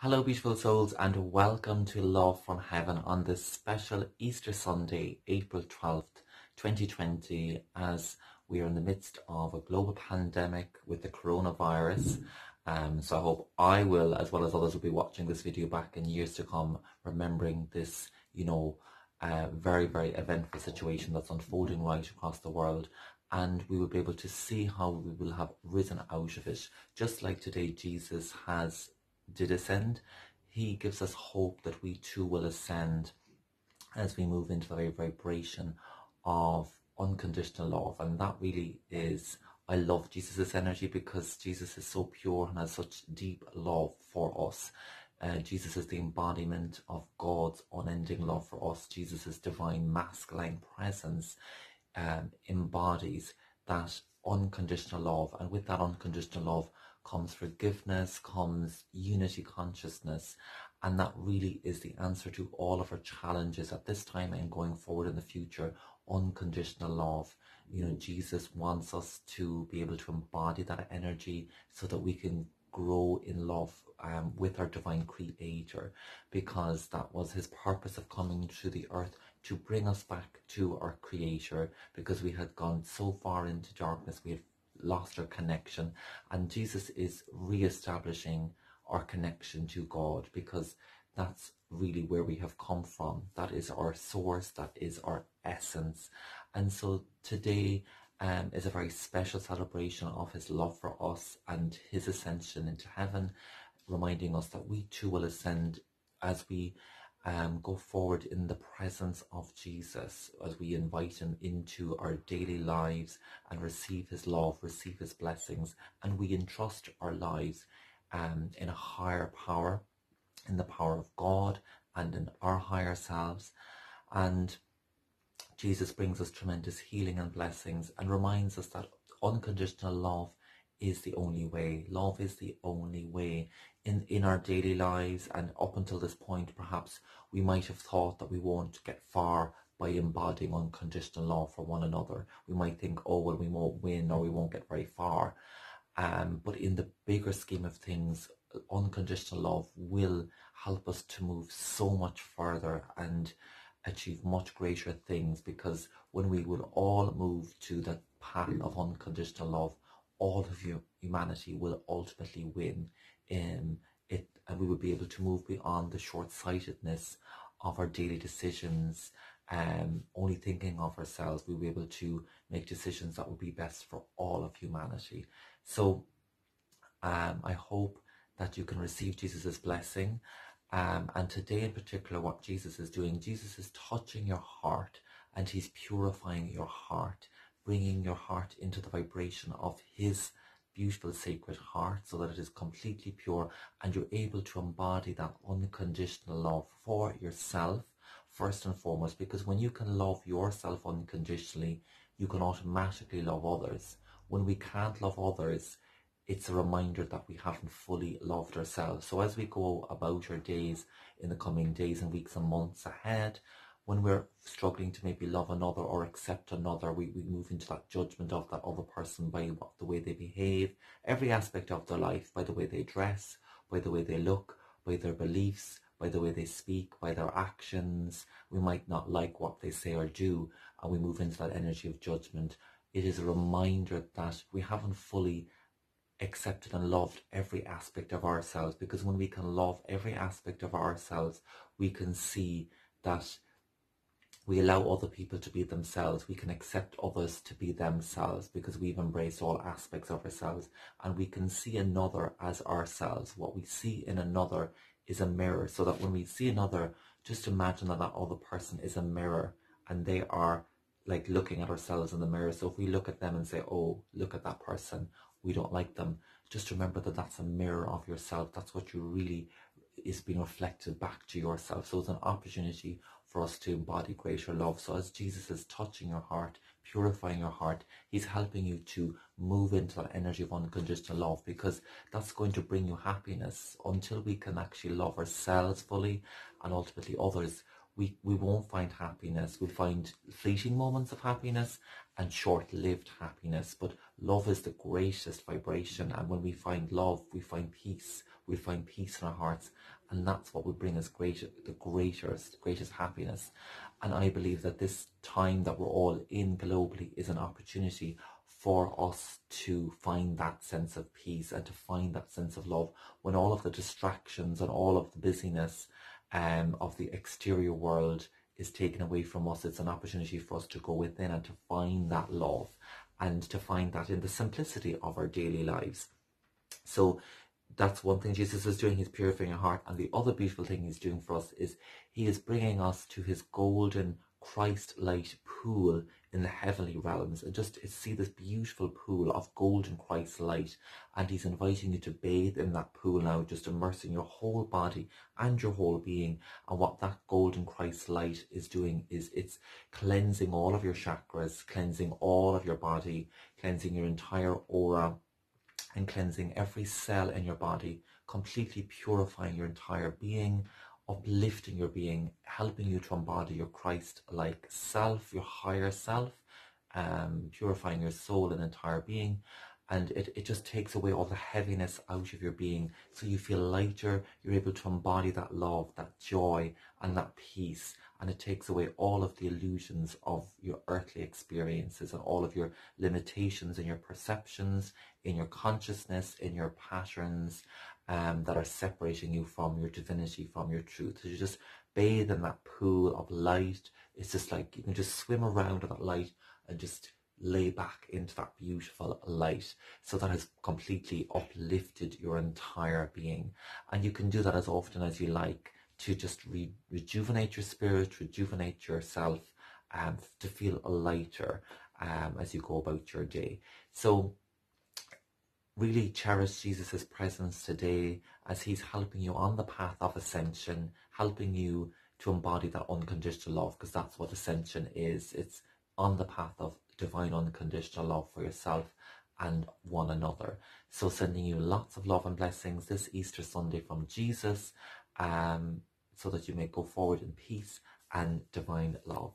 Hello, beautiful souls, and welcome to Love from Heaven on this special Easter Sunday, April 12th, 2020, as we are in the midst of a global pandemic with the coronavirus. So I hope I will, as well as others, will be watching this video back in years to come, remembering this, very, very eventful situation that's unfolding right across the world. And we will be able to see how we will have risen out of it. Just like today, Jesus did ascend, he gives us hope that we too will ascend as we move into the very vibration of unconditional love. And that really is, I love Jesus's energy because Jesus is so pure and has such deep love for us. Jesus is the embodiment of God's unending love for us. Jesus's divine masculine presence embodies that unconditional love, and with that unconditional love comes forgiveness, comes unity consciousness, and that really is the answer to all of our challenges at this time and going forward in the future. Unconditional love. Jesus wants us to be able to embody that energy so that we can grow in love with our divine creator, because that was his purpose of coming to the earth, to bring us back to our creator, because we had gone so far into darkness, we had lost our connection, and Jesus is re-establishing our connection to God, because that's really where we have come from. That is our source, that is our essence. And so today is a very special celebration of his love for us and his ascension into heaven, reminding us that we too will ascend as we go forward in the presence of Jesus, as we invite him into our daily lives and receive his love, receive his blessings, and we entrust our lives in a higher power, in the power of God and in our higher selves. And Jesus brings us tremendous healing and blessings and reminds us that unconditional love is the only way. Love is the only way in our daily lives. And up until this point, perhaps we might have thought that we won't get far by embodying unconditional love for one another. We might think, oh, well, we won't win or we won't get very far. But in the bigger scheme of things, unconditional love will help us to move so much further and achieve much greater things, because when we will all move to that path of unconditional love, all of humanity will ultimately win in it, and we will be able to move beyond the short-sightedness of our daily decisions, only thinking of ourselves. We'll be able to make decisions that will be best for all of humanity. So I hope that you can receive Jesus's blessing. And today in particular, what Jesus is doing, Jesus is touching your heart and he's purifying your heart, bringing your heart into the vibration of his beautiful sacred heart so that it is completely pure and you're able to embody that unconditional love for yourself first and foremost, because when you can love yourself unconditionally, you can automatically love others. When we can't love others, it's a reminder that we haven't fully loved ourselves. So as we go about our days in the coming days and weeks and months ahead, when we're struggling to maybe love another or accept another, we move into that judgment of that other person by the way they behave, every aspect of their life, by the way they dress, by the way they look, by their beliefs, by the way they speak, by their actions. We might not like what they say or do, and we move into that energy of judgment. It is a reminder that we haven't fully accepted and loved every aspect of ourselves, because when we can love every aspect of ourselves, we can see that we allow other people to be themselves. We can accept others to be themselves because we've embraced all aspects of ourselves, and we can see another as ourselves. What we see in another is a mirror, so that when we see another, just imagine that that other person is a mirror and they are like looking at ourselves in the mirror. So if we look at them and say, oh, look at that person, we don't like them, just remember that that's a mirror of yourself. That's what you really is being reflected back to yourself. So it's an opportunity for us to embody greater love. So as Jesus is touching your heart, purifying your heart, he's helping you to move into that energy of unconditional love, because that's going to bring you happiness. Until we can actually love ourselves fully and ultimately others, we won't find happiness. We'll find fleeting moments of happiness and short-lived happiness, but love is the greatest vibration, and when we find love, we find peace. We find peace in our hearts, and that's what will bring us the greatest happiness. And I believe that this time that we're all in globally is an opportunity for us to find that sense of peace and to find that sense of love when all of the distractions and all of the busyness of the exterior world is taken away from us. It's an opportunity for us to go within and to find that love and to find that in the simplicity of our daily lives. So that's one thing Jesus is doing. He's purifying our heart. And the other beautiful thing he's doing for us is he is bringing us to his golden Christ-light pool in the heavenly realms, and just see this beautiful pool of golden Christ light, and he's inviting you to bathe in that pool now, just immersing your whole body and your whole being. And what that golden Christ light is doing is it's cleansing all of your chakras, cleansing all of your body, cleansing your entire aura, and cleansing every cell in your body, completely purifying your entire being, uplifting your being, helping you to embody your Christ-like self, your higher self, purifying your soul and entire being. And it just takes away all the heaviness out of your being, so you feel lighter. You're able to embody that love, that joy, and that peace. And it takes away all of the illusions of your earthly experiences and all of your limitations in your perceptions, in your consciousness, in your patterns that are separating you from your divinity, from your truth. So you just bathe in that pool of light. It's just like you can just swim around in that light and just lay back into that beautiful light. So that has completely uplifted your entire being. And you can do that as often as you like to just rejuvenate your spirit, rejuvenate yourself, to feel lighter as you go about your day. So really cherish Jesus' presence today as he's helping you on the path of ascension, helping you to embody that unconditional love, because that's what ascension is. It's on the path of divine unconditional love for yourself and one another. So sending you lots of love and blessings this Easter Sunday from Jesus, so that you may go forward in peace and divine love.